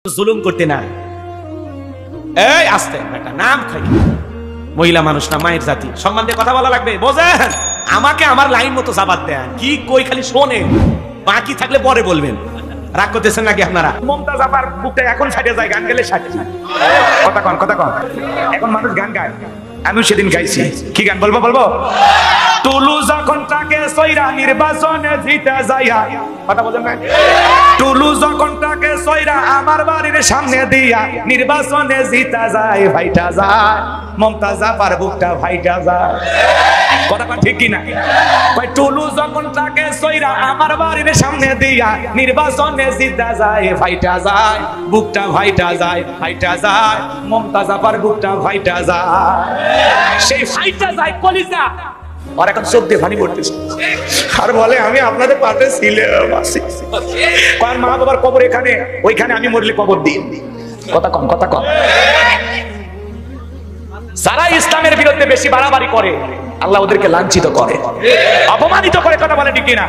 জুলুম করতে না। এই আস্তে একটা নাম খাই, মহিলা মানুষ না, মায়ের জাতি, সম্মান দিয়ে কথা বলা লাগবে, বোঝেন? আমাকে আমার লাইন মতো জবাব দেন, কি কই খালি শোনেন, বাকি থাকলে পরে বলবেন। রাগ করতেছেন নাকি আপনারা? মমতাজ আপার বুকটা এখন সাইডে যায়, গান গেলে সাইডে যায়। কথা কন, কথা কন। এখন মানুষ গান গায়, আমি সেদিন গাইছি। কি গান বলবো? বলবো টুলু যখন তাকে সইরা নির্বাচনে জিতে যাইয়া, কথা বলেন না? টুলু যখন তাকে সইরা আমার বাড়ির সামনে দিয়া নির্বাচনে জিতা যায়, ভাইটা যায়, মমতাজ আপার বুকটা ভাইটা যায়। কথা কন ঠিক কি না? ভাই টুলু যখন তাকে সইরা আমার বাড়ির সামনে দিয়া নির্বাচনে জিতা যায়, ভাইটা যায়, বুকটা ভাইটা যায়, ভাইটা যায়, মমতাজ আপার বুকটা ভাইটা যায়। সেই ভাইটা যায় কলিজা, আর এখন চোখ দিয়ে পানি পড়তেছে, আর বলে আমি আপনাদের পাশে ছিলাম। কারণ মা বাবার কবর এখানে, ওইখানে আমি মরলে কবর দিন। কথা কম, কথা কম। যারা ইসলামের বিরুদ্ধে বেশি বাড়াবাড়ি করে আল্লাহ ওদেরকে লাঞ্ছিত করে, অপমানিত করে। কথা বলে ঠিক কিনা?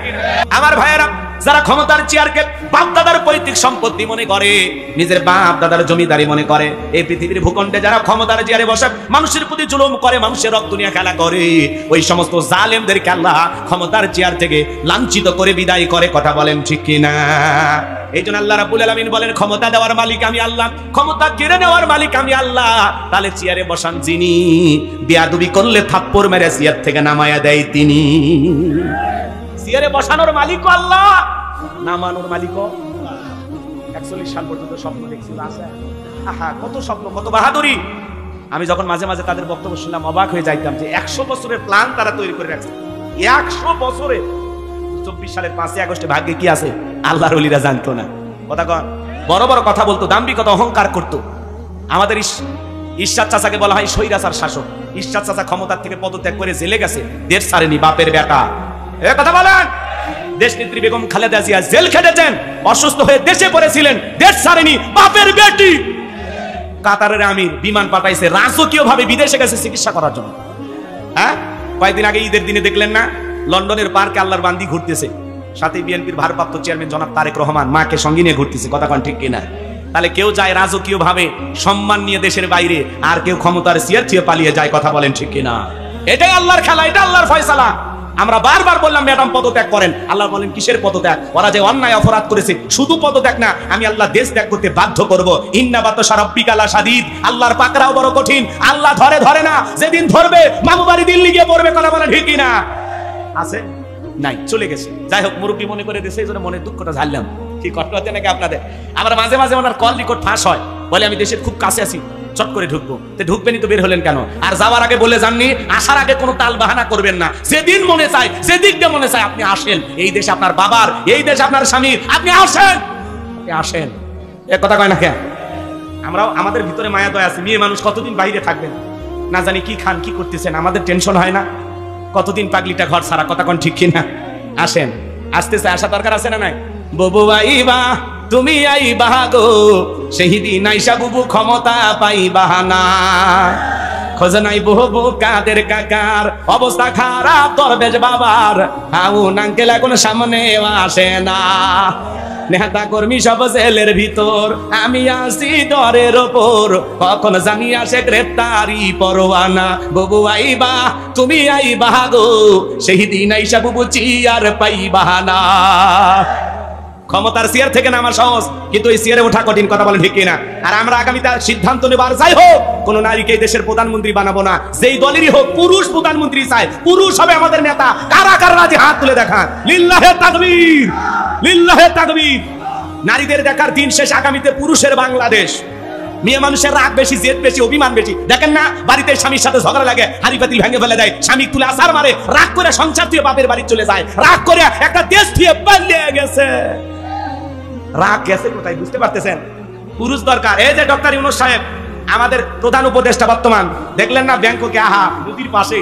আমার ভাইয়েরা, যারা ক্ষমতার চেয়ারকে বাপ দাদার পৈতৃক সম্পত্তি মনে করে, নিজের বাপ দাদার জমিদারি মনে করে, এই পৃথিবীর ভূখণ্ডে যারা ক্ষমতার চেয়ারে বসে মানুষের প্রতি জুলুম করে, মানুষের রক্ত নিয়ে খেলা করে, ওই সমস্ত জালেমদেরকে আল্লাহ ক্ষমতার চেয়ার থেকে লাঞ্ছিত করে বিদায় করে। কথা বলেন ঠিক কিনা? এই জন্য আল্লাহ রাব্বুল আলামিন বলেন, ক্ষমতা দেওয়ার মালিক আমি আল্লাহ, ক্ষমতা কেড়ে নেওয়ার মালিক আমি আল্লাহ। তাহলে চেয়ারে বসান যিনি, বেয়াদবি করলে থাপ্পড় মেরে চেয়ার থেকে নামায়া দেয় তিনি। চেয়ারে বসানোর মালিক আল্লাহ, নামানোর মালিক। 41 সাল পর্যন্ত স্বপ্ন দেখছিল, আছে আহা কত স্বপ্ন, কত বাহাদুরি। আমি যখন মাঝে মাঝে তাদের বক্তব্য শুনলাম অবাক হয়ে যাইতাম যে 100 বছরের প্ল্যান তারা তৈরি করে রাখছে। 100 বছরে 24 সালের 5ই আগস্টে ভাগ্যে কি আছে আল্লাহর ওলিরা জানতো না। কথা কন, বড় বড় কথা বলতো, দাম্ভিকতা অহংকার করতো। আমাদের ঈশ্বর চাচাকে বলা হয় স্বৈরাচার শাসক। ঈশ্বর চাচা ক্ষমতার থেকে পদত্যাগ করে জেলে গেছে, দেশ ছাড়েনি, বাপের বেটা। এ কথা বলেন। দেশ নেত্রী বেগম খালেদা জিয়া জেল খেটেছেন, অসুস্থ হয়ে দেশে পড়েছিলেন, দেশ ছাড়েনি, বাপের বেটি। কাতারের আমির বিমান পাঠাইছে, রাজকীয় ভাবে বিদেশে গেছে চিকিৎসা করার জন্য। হ্যাঁ, কয়েকদিন আগে ঈদের দিনে দেখলেন না, লন্ডনের পার্কে আল্লাহর বান্দি ঘুরতেছে, সাথে বিএনপির ভারপ্রাপ্ত চেয়ারম্যান জনাব তারেক রহমান মাকে সঙ্গে নিয়ে ঘুরতেছে। কথা কন ঠিক কিনা? তাহলে কেউ যায় রাজকীয় ভাবে সম্মান নিয়ে দেশের বাইরে, আর কেউ ক্ষমতার চেয়ার থেকে পালিয়ে যায়। কথা বলেন ঠিক কিনা? এটাই আল্লাহর খেলা, এটা আল্লাহর ফয়সালা। আমরা বারবার বললাম ম্যাডাম পদত্যাগ করেন, আল্লাহ বলেন কিসের পদত্যাগ? ওরা যে অন্যায় অপরাধ করেছে, শুধু পদত্যাগ না, আমি আল্লাহ দেশ ত্যাগ করতে বাধ্য করব। ইন্না বাতশা রাব্বিকা লাশাদীদ, আল্লাহর পাকড়াও বড় কঠিন। আল্লাহ ধরে ধরে না, যেদিন ধরবে মামু বাড়ি দিল্লি গিয়ে পড়বে। কথা বলেন ঠিক কিনা? আছে নাই, চলে গেছে। যাই হোক, মুরব্বী মনে করে দিয়েছে, এই জন্য মনে দুঃখটা ঝাড়লাম। কি কষ্ট হচ্ছে নাকি আপনাদের? আবার মাঝে মাঝে ওনার কল রেকর্ড ফাঁস হয়, বলে আমি দেশের খুব কাছে আছি, চট করে ঢুকবো। ঢুকবেনই তো বের হলেন কেন? আর যাওয়ার আগে বলে যাননি, আসার আগে কোনো তাল বাহানা করবেন না। যেদিন মনে চায়, যেদিক দিয়ে মনে চায় আপনি আসেন। এই দেশ আপনার বাবার, এই দেশ আপনার স্বামীর, আপনি আসেন, আপনি আসেন। এ কথা কয় না কেন? আমরাও আমাদের ভিতরে মায়া দয়া আছে। মেয়ে মানুষ কতদিন বাইরে থাকবেন, না জানি কি খান, কি করতেছেন, আমাদের টেনশন হয় না? কতদিন পাগলিটা ঘর ছাড়া। কথা কন ঠিক কিনা? আসেন, আসতেছে, আসা দরকার আছে না নাই? বুবু আইবা, তুমি আইবা গো, সেই দিন আইসা বুবু ক্ষমতা পাইবা না। খোঁজ নাই বুবু কাদের কাকার, অবস্থা খারাপ দরবেশ বাবার, হাউন আঙ্কেল এখন সামনে আসে না। নেতা কর্মী সব জেলের ভিতর, আমি আসি দরের ওপর, কখন জানি আসে গ্রেপ্তারি পরোয়ানা। বুবু আইবা, তুমি আইবা গো, সেই দিন আইসা বুবু চেয়ার পাইবা না। ক্ষমতার চেয়ার থেকে নামা সহজ, কিন্তু এই চেয়ারে ওঠা কঠিন। কথা বলেন ঠিক কিনা? আর আমরা আগামীতে সিদ্ধান্ত নেবার, যাই হোক, কোন নারীকে দেশের প্রধানমন্ত্রী বানাবো না। যেই দলেরই হোক, পুরুষ প্রধানমন্ত্রী চাই, পুরুষ হবে আমাদের নেতা। কারা কারা রাজি হাত তুলে দেখান। লিল্লাহে তাকবীর, লিল্লাহে তাকবীর। নারীদের দেখার দিন শেষ, আগামীতে পুরুষের বাংলাদেশ। মেয়ে মানুষের রাগ বেশি, জেদ বেশি, অভিমান বেশি। দেখেন না, বাড়িতে স্বামীর সাথে ঝগড়া লাগে, হাড়ি পাতিল ভেঙে ফেলে দেয়, স্বামী তুলে আসার মারে, রাগ করে সংসার থেকে বাপের বাড়ি চলে যায়, রাগ করে একটা দেশ থেকে পালিয়ে গেছে। রাগ গেছে কোথায় বুঝতে পারতেছেন? পুরুষ দরকার। এই যে ডক্টর ইউনূস সাহেব, আমাদের প্রধান উপদেষ্টা বর্তমান, দেখলেন না ব্যাংককে, আহা মোদির পাশে,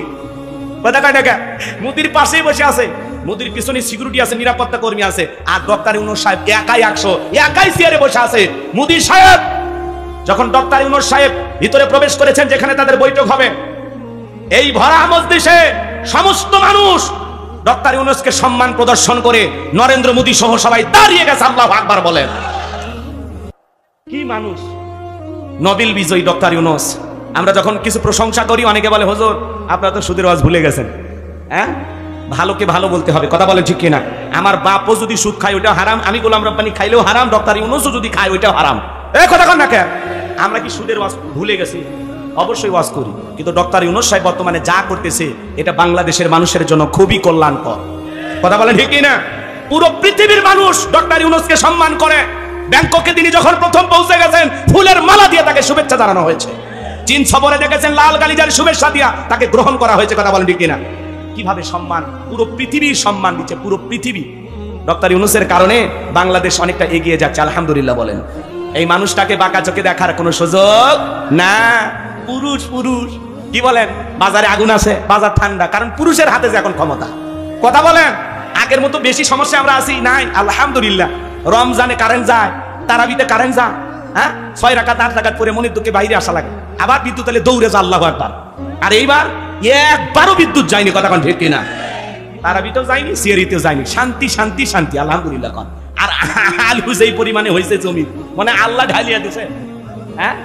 কথা কয় টাকা মোদির পাশেই বসে আছে। মোদির পিছনে সিকিউরিটি আছে, নিরাপত্তা কর্মী আছে, আর ডক্টর ইউনূস সাহেব একাই 100, একাই চেয়ারে বসে আছে। মোদি সাহেব যখন ডক্টর ইউনূস সাহেব ভিতরে প্রবেশ করেছেন, যেখানে তাদের বৈঠক হবে, এই ভরা মজলিসে সমস্ত মানুষ ডক্টর ইউনূসকে সম্মান প্রদর্শন করে নরেন্দ্র মোদী সহ সবাই দাঁড়িয়ে গেছে। আল্লাহু আকবার বলেন। কি মানুষ, নোবেল বিজয়ী ডক্টর ইউনূস। আমরা যখন কিছু প্রশংসা করি অনেকে বলে হুজুর আপনারা তো সুদের ওয়াজ ভুলে গেছেন। হ্যাঁ, ভালোকে ভালো বলতে হবে, কথা বলেন ঠিক কিনা? আমার বাপও যদি সুদ খায় ওইটাও হারাম, আমি গোলাম রব্বানী খাইলেও হারাম, ডক্টর ইউনূসও যদি খায় ওইটাও হারাম। কথা কন না কেন? আমরা কি সুদের ওয়াজ ভুলে গেছি? অবশ্যই ওয়াজ করি, কিন্তু ডক্টর ইউনূস সাহেব বর্তমানে যা করতেছে এটা বাংলাদেশের মানুষের জন্য খুবই কল্যাণকর, কথা বলেন ঠিক কিনা? পুরো পৃথিবীর মানুষ ডক্টর ইউনূসকে সম্মান করে। ব্যাংককে তিনি যখন প্রথম পৌঁছে গেছেন ফুলের মালা দিয়ে তাকে শুভেচ্ছা জানানো হয়েছে। চীন সফরে দেখেছেন লাল গালিজার শুভেচ্ছা দিয়া তাকে গ্রহণ করা হয়েছে, কথা বলেন ঠিক কিনা? কিভাবে সম্মান, পুরো পৃথিবীর সম্মান দিচ্ছে, পুরো পৃথিবী। ডক্টর ইউনূসের কারণে বাংলাদেশ অনেকটা এগিয়ে যাচ্ছে, আলহামদুলিল্লাহ বলেন। এই মানুষটাকে বাঁকা চোখে দেখার কোনো সুযোগ না। পুরুষ পুরুষ কি বলেন? বাজারে আগুন আছে, বাজার ঠান্ডা, কারণ পুরুষের হাতে যে এখন ক্ষমতা, কথা বলেন। আগের মতো বেশি সমস্যা আমরা আছি নাই, আলহামদুলিল্লাহ। রমজানে কারেন্ট যায়, তারাবিতে কারেন্ট যায়, হ্যাঁ 6 রাকাত 8 রাকাত করে মনির দুঃখে বাইরে আসা লাগে, আবার বিদ্যুৎ এলে দৌড়ে যা, আল্লাহু আকবার। আর এইবার একবারও বিদ্যুৎ যায়নি, কথা কোন ঠিক কিনা? তারাবিতেও যায়নি, সিয়ারিতেও যায়নি, শান্তি শান্তি শান্তি, আলহামদুলিল্লাহ কোন। আর আলু যেই পরিমাণে হয়েছে জমি, মানে আল্লাহ ঢালিয়া দিছে। হ্যাঁ,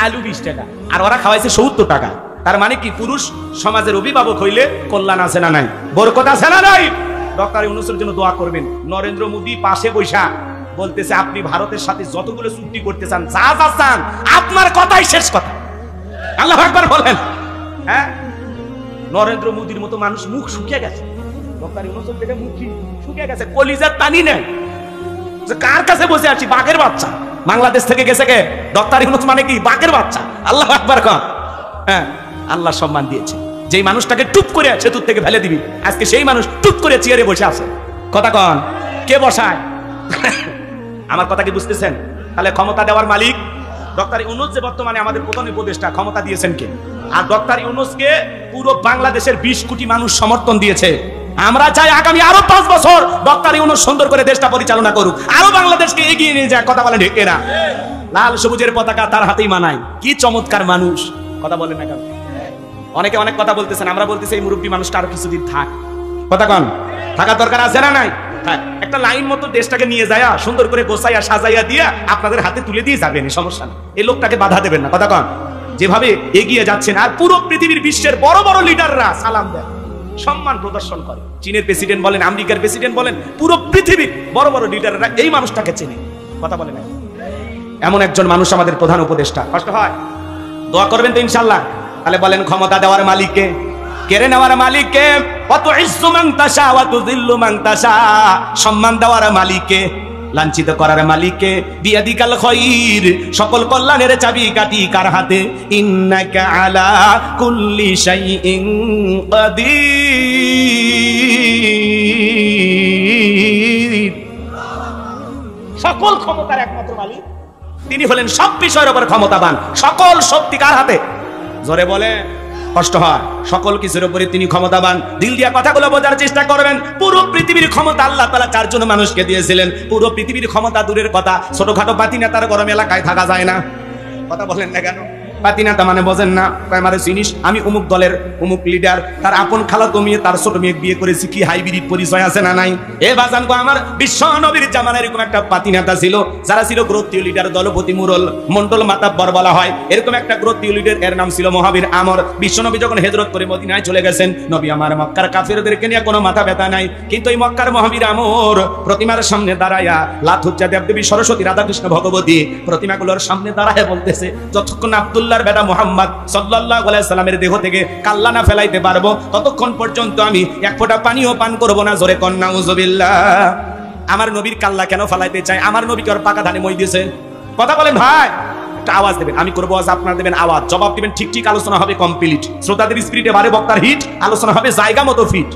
আলু 20 টাকা আর ওরা খাওয়াইছে 70 টাকা। তার মানে কি পুরুষ সমাজের অভিভাবক হইলে কল্যাণ আছে না নাই, বরকত আছে না নাই? ডক্টর ইউনূসের জন্য দোয়া করবেন। নরেন্দ্র মোদী পাশে বৈশা বলতেছে আপনি ভারতের সাথে যতগুলো চুক্তি করতে চান, যা যা চান, আপনার কথাই শেষ কথা। আল্লাহু আকবার বলেন। হ্যাঁ, নরেন্দ্র মোদীর মতো মানুষ মুখ শুকিয়ে গেছে, ডক্টর ইউনূসের থেকে মুখ শুকিয়ে গেছে, কলিজার পানি নেই। কার কাছে বসে আছি? বাঘের বাচ্চা। বাংলাদেশ থেকে গেছে কে? ডক্টর ইউনূস মানে কি? বাঘের বাচ্চা। আল্লাহু আকবার কর। হ্যাঁ, আল্লাহ সম্মান দিয়েছে। যেই মানুষটাকে টুপ করে সেতুর থেকে ফেলে দিবি, আজকে সেই মানুষ টুপ করে চেয়ারে বসে আছে, কথা কন। কে বসায়? আমার কথা কি বুঝতেছেন? তাহলে ক্ষমতা দেওয়ার মালিক ডক্টর ইউনূস, যে বর্তমানে আমাদের প্রধান উপদেষ্টা, ক্ষমতা দিয়েছেন কে? আর ডক্টর ইউনূসকে পুরো বাংলাদেশের 20 কোটি মানুষ সমর্থন দিয়েছে। আমরা চাই আগামী আরো 5 বছর ডক্টর ইউনূস সুন্দর করে দেশটা পরিচালনা করুক, আরো বাংলাদেশকে এগিয়ে নিয়ে যায়, কথা বলেন ঠিক কিনা? লাল সবুজের পতাকা তার হাতেই মানায়, কি চমৎকার মানুষ, কথা বলেন না কেন? অনেকে অনেক কথা বলতেছেন, আমরা বলতেছি এই মুরব্বী মানুষটা আরো কিছুদিন থাক, কথা কন। থাকার দরকার আছে না নাই? একটা লাইন মতো দেশটাকে নিয়ে যায়, সুন্দর করে গোছাইয়া সাজাইয়া দিয়ে আপনাদের হাতে তুলে দিয়ে যাবেন, সমস্যা নেই। এই লোকটাকে বাধা দেবেন না, কথা কন। যেভাবে এগিয়ে যাচ্ছেন, আর পুরো পৃথিবীর বিশ্বের বড় বড় লিডাররা সালাম দেয়, সম্মান প্রদর্শন করে। চীনের প্রেসিডেন্ট বলেন, আমেরিকার প্রেসিডেন্ট বলেন, পুরো পৃথিবীর বড় বড় লিডাররা এই মানুষটাকে চেনে, কথা বলেন। এমন একজন মানুষ আমাদের প্রধান উপদেষ্টা। কষ্ট হয়? দোয়া করবেন তো ইনশাআল্লাহ। তাহলে বলেন ক্ষমতা দেওয়ার মালিককে, কেড়ে নেওয়ার মালিককে, কত ইজ্জু মান তাশা ওয়া তুযিল্লু মান তাশা, সম্মান দেওয়ার মালিককে, লাঞ্ছিত করার মালিককে, বিয়াদিকাল খায়র, সকল কল্যাণের চাবিকাঠি কার হাতে? ইন্নাকা আলা কুল্লি শাইইন কাদির। সকল ক্ষমতার একমাত্র মালিক তিনি হলেন সব বিষয়ের উপর ক্ষমতাবান, সকল শক্তি কার হাতে? জোরে বলে, কষ্ট হয়। সকল কিছুর উপরে তিনি ক্ষমতাবান। দিল দিয়া কথাগুলো বোঝার চেষ্টা করবেন। পুরো পৃথিবীর ক্ষমতা আল্লাহ তাআলা 4 জন মানুষকে দিয়েছিলেন। পুরো পৃথিবীর ক্ষমতা দূরের কথা, ছোটখাটো পাতি নেতার গরম এলাকায় থাকা যায় না, কথা বলেন না কেন? পাতি নেতা মানে বোঝেন না? আমার জিনিস, আমি অমুক দলের অমুক লিডার, তার আপন খালাতো মেয়ে তার ছোট মেয়ে বিয়ে করেছি, কি হাইব্রিড পরিচয় আছে না নাই? এ বাজান গো, আমার বিশ্ব নবীর জামানায় এরকম একটা পাতি নেতা ছিল, যারা ছিল গোত্রীয় লিডার, দলপতি, মুরল, মন্ডল মাতাব্বর বলা হয়। এরকম একটা গোত্রীয় লিডার, এর নাম ছিল মহাবীর আমর। বিশ্ব নবী যখন হিজরত করে মদিনায় চলে গেছেন, নবী আমার মক্কার কাফেরদেরকে নিয়ে কোনো মাথা ব্যথা নাই, কিন্তু এই মক্কার মহাবীর আমর প্রতিমার সামনে দাঁড়ায়া, লাথুজ্জা দেবদেবী, সরস্বতী, রাধাকৃষ্ণ, ভগবতী প্রতিমাগুলোর সামনে দাঁড়ায় বলতেছে, যতক্ষণ আব্দুল্লাহর বেটা মুহাম্মদ সাল্লাল্লাহু আলাইহি সাল্লামের দেহ থেকে কাল্লা না ফেলাইতে পারবো, ততক্ষণ পর্যন্ত আমি এক ফোঁটা পানিও পান করব না। জোরে কন নাউযুবিল্লাহ। আমার নবীর কাল্লা কেন ফেলাইতে চাই? আমার নবীকে আর পাকা ধানে মই দিয়েছে, কথা বলেন ভাই। একটা আওয়াজ দেবেন, আমি করবো আওয়াজ, আপনারা দেবেন আওয়াজ, জবাব দিবেন ঠিক ঠিক, আলোচনা হবে কমপ্লিট। শ্রোতাদের স্পিরিটে বারে বক্তার হিট, আলোচনা হবে জায়গা মতো ফিট।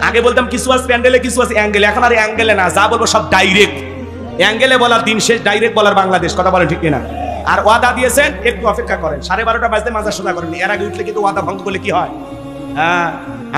আগে বলতাম কিছু আছে প্যান্ডেলে, কিছু আছে অ্যাঙ্গেলে, এখন আর অ্যাঙ্গেলে না, যা বলবো সব ডাইরেক্ট। অ্যাঙ্গেলে বলার দিন শেষ, ডাইরেক্ট বলার বাংলাদেশ, কথা বলেন ঠিক কিনা? আর ওয়াদা দিয়েছেন, একটু অপেক্ষা করেন, 12:30 বাজতে মাজার সোজা করেন, এর আগে উঠলে কিন্তু ওয়াদা ভঙ্গ করলে কি হয়? হ্যাঁ,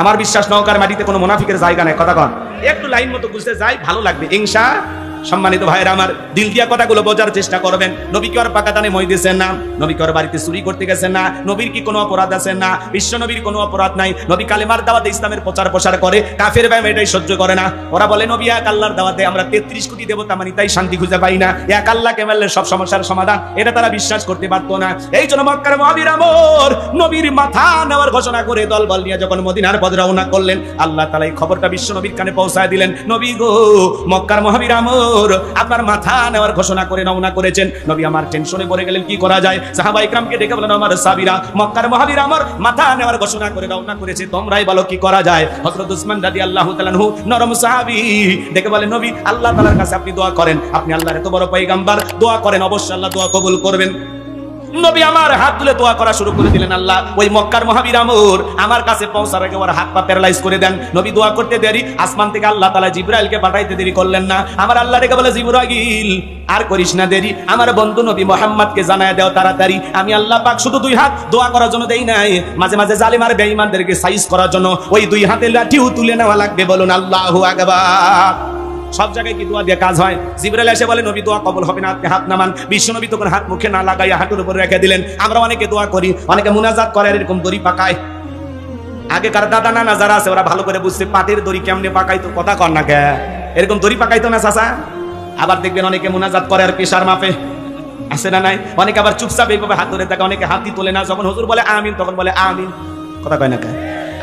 আমার বিশ্বাস নওকার মাটিতে কোনো মুনাফিকের জায়গা নেই, কথা কন। একটু লাইন মতো বুঝতে যাই, ভালো লাগবে ইনশাআল্লাহ। সম্মানিত ভাইরা আমার, দিল দিয়া কথাগুলো বোঝার চেষ্টা করবেন। নবী কি আর পাকাতানে মই দিয়েছেন না? নবী কি আর বাড়িতে চুরি করতে গেছেন না? নবীর কি কোনো অপরাধ আছে না? বিশ্ব নবীর কোনো অপরাধ নাই। নবী কালেমার দাওয়াতে ইসলামের প্রচার প্রসার করে, কাফের ভাই এটাই সহ্য করে না। ওরা বলে নবী এক আল্লাহর দাওয়াতে আমরা 33 কোটি দেবতা মানি, তাই শান্তি খুঁজে পাই না, এক আল্লাহকে মানলে সব সমস্যার সমাধান, এটা তারা বিশ্বাস করতে পারতো না। এই জন্য মক্কার মুহাজির আমর নবীর মাথা নেওয়ার ঘোষণা করে দলবল নিয়ে যখন মদিনার পথে রওনা করলেন, আল্লাহ তাআলা এই খবরটা বিশ্ব নবীর কানে পৌঁছায় দিলেন। নবী গো, মক্কার মুহাজির আমর আপনার মাথা নেওয়ার ঘোষণা করে রওনা করেছেন। নবী আমার টেনশনে পড়ে গেলেন, কি করা যায়? সাহাবায়ে কিরামকে ডেকে বলেন, আমার সাহাবীরা, মক্কার মুহাজির আমর মাথা নেওয়ার ঘোষণা করে রওনা করেছে, তোমরাই বলো কি করা যায়? হযরত উসমান রাদিয়াল্লাহু তাআলা আনহু নরম সাহাবী ডেকে বলেন, নবী আল্লাহ তাআলার কাছে আপনি দোয়া করেন, আপনি আল্লাহর এত বড় পয়গম্বর, দোয়া করেন, অবশ্যই আল্লাহ দোয়া কবুল করবেন। নবী আমার হাত তুলে দোয়া করা শুরু করে দিলেন, আল্লাহ ওই মক্কার মুহাজির আমর আমার কাছে পৌঁছার আগে ওর হাত পা প্যারালাইজ করে দেন। নবী দোয়া করতে দেরি, আসমান থেকে আল্লাহ তাআলা জিবরাইলকে পাঠাইতে দেরি করলেন না। আমার আল্লাহ ডেকে বলে, জিবরাইল আর করিস না দেরি, আমার বন্ধু নবী মুহাম্মদকে জানায় দাও তাড়াতাড়ি। আমি আল্লাহ পাক শুধু দুই হাত দোয়া করার জন্য দেই নাই, মাঝে মাঝে জালিম আর বেঈমানদেরকে সাইজ করার জন্য ওই দুই হাতে লাঠিও তুলে নেওয়া লাগবে। বলুন আল্লাহু আকবার। সব জায়গায় কি দোয়া দিয়ে কাজ হয়? জিবরাইল এসে বলে, নবী দোয়া কবুল হবে না, আপনি হাত নামান। বিশ্ব নবী তখন হাত মুখে না লাগাইয়া হাঁটুর উপর রেখে দিলেন। আমরা অনেকে দোয়া করি, অনেকে মুনাজাত করে, এরকম দড়ি পাকায়। আগেকার দাদা নানা যারা আছে ওরা ভালো করে বুঝছে পাটের দড়ি কেমনে পাকাইতো, কথা কর না কে, এরকম দড়ি পাকাইতো না চাচা। আবার দেখবেন অনেকে মুনাজাত করে আর পেশার মাপে, আছে না নাই? অনেকে আবার চুপচাপ এইভাবে হাত ধরে থাকে, অনেকে হাতই তোলে না, যখন হুজুর বলে আমিন তখন বলে আমিন, কথা কয় না কে,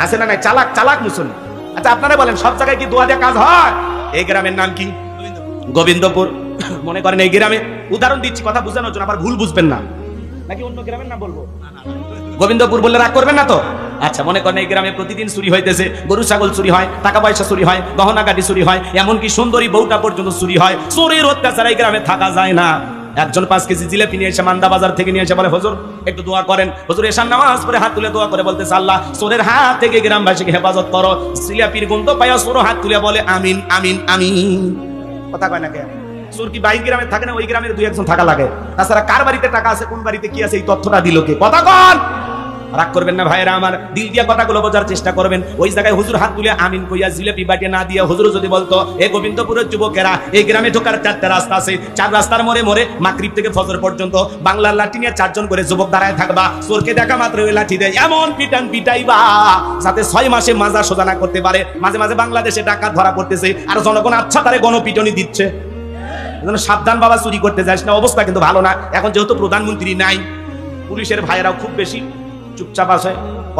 আছে না নাই? চালাক চালাক মুসলিম। আচ্ছা আপনারা বলেন, সব জায়গায় কি দোয়া দিয়ে কাজ হয়? এই গ্রামের নাম কি? গোবিন্দপুর। মনে করেন এই গ্রামে, উদাহরণ দিচ্ছি কথা বোঝানোর জন্য, আবার ভুল বুঝবেন না, নাকি অন্য গ্রামের নাম বলবো? গোবিন্দপুর বললে রাগ করবেন না তো? আচ্ছা মনে করেন এই গ্রামে প্রতিদিন চুরি হইতেছে, গরু ছাগল চুরি হয়, টাকা পয়সা চুরি হয়, গহনাগাটি চুরি হয়, এমনকি সুন্দরী বউটা পর্যন্ত চুরি হয়। চোরের অত্যাচার এই গ্রামে থাকা যায় না। একজন 5 কেজি জিলাপি নিয়ে এসে মান্দা বাজার থেকে নিয়ে এসে বলে, হুজুর একটু দোয়া করেন। হুজুর এশার নামাজ পড়ে হাত তুলে দোয়া করে বলতেছে, আল্লাহ চোরের হাত থেকে গ্রামবাসীকে হেফাজত করো। জিলাপির গন্ধ পাইয়া চোর হাত তুলে বলে আমিন আমিন আমিন, কথা কয় না কে? চোর কি বাইক গ্রামে থাকে না? ওই গ্রামের 2-1 জন থাকা লাগে। তাছাড়া কার বাড়িতে টাকা আছে, কোন বাড়িতে কি আছে, এই তথ্যটা দিল কে? কথা কন। রাগ করবেন না ভাইরা আমার, দিল দিয়া কথাগুলো বোঝার চেষ্টা করবেন। ওই জায়গায় হুজুর হাত তুলে আমিন কইয়া জিলাপি বাটে না দিয়া হুজুর যদি বলতো, এ গোবিন্দপুরের যুবকেরা, এই গ্রামে ঢোকার 4টা রাস্তা আছে, 4 রাস্তার মোড়ে মোড়ে মাগরিব থেকে ফজর পর্যন্ত বাংলার লাঠি নিয়ে 4 জন করে যুবক দাঁড়ায় থাকবা, চোরকে দেখা মাত্র ওই লাঠি দেয় এমন পিটান পিটাইবা যাতে 6 মাসে মাজা সোজা না করতে পারে। মাঝে মাঝে বাংলাদেশে ডাকাত ধরা পড়তেছে আর জনগণ আচ্ছা তারে গণপিটনি দিচ্ছে। সাবধান বাবা, চুরি করতে যাস না। অবস্থা কিন্তু ভালো না। এখন যেহেতু প্রধানমন্ত্রী নাই, পুলিশের ভাইয়েরাও খুব বেশি চুপচাপ আছে,